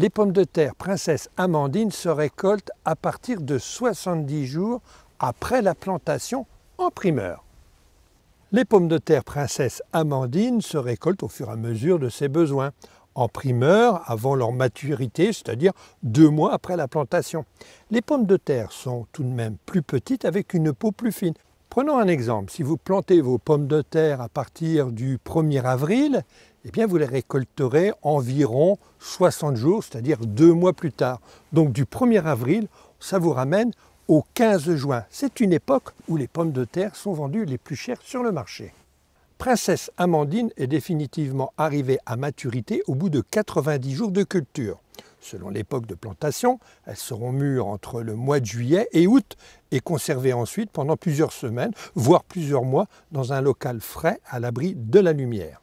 Les pommes de terre Princesse Amandine se récoltent à partir de 70 jours après la plantation en primeur. Les pommes de terre Princesse Amandine se récoltent au fur et à mesure de ses besoins, en primeur avant leur maturité, c'est-à-dire 2 mois après la plantation. Les pommes de terre sont tout de même plus petites avec une peau plus fine. Prenons un exemple, si vous plantez vos pommes de terre à partir du 1er avril, eh bien vous les récolterez environ 60 jours, c'est-à-dire 2 mois plus tard. Donc du 1er avril, ça vous ramène au 15 juin. C'est une époque où les pommes de terre sont vendues les plus chères sur le marché. Princesse Amandine est définitivement arrivée à maturité au bout de 90 jours de culture. Selon l'époque de plantation, elles seront mûres entre le mois de juillet et août et conservées ensuite pendant plusieurs semaines, voire plusieurs mois, dans un local frais à l'abri de la lumière.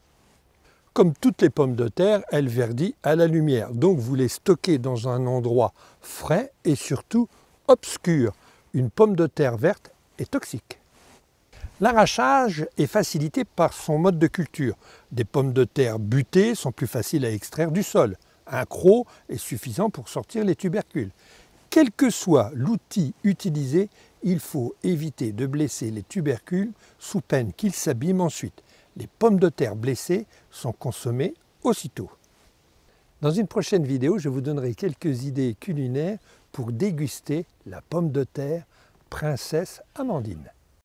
Comme toutes les pommes de terre, elle verdit à la lumière, donc vous les stockez dans un endroit frais et surtout obscur. Une pomme de terre verte est toxique. L'arrachage est facilité par son mode de culture. Des pommes de terre butées sont plus faciles à extraire du sol. Un croc est suffisant pour sortir les tubercules. Quel que soit l'outil utilisé, il faut éviter de blesser les tubercules sous peine qu'ils s'abîment ensuite. Les pommes de terre blessées sont consommées aussitôt. Dans une prochaine vidéo, je vous donnerai quelques idées culinaires pour déguster la pomme de terre Princesse Amandine.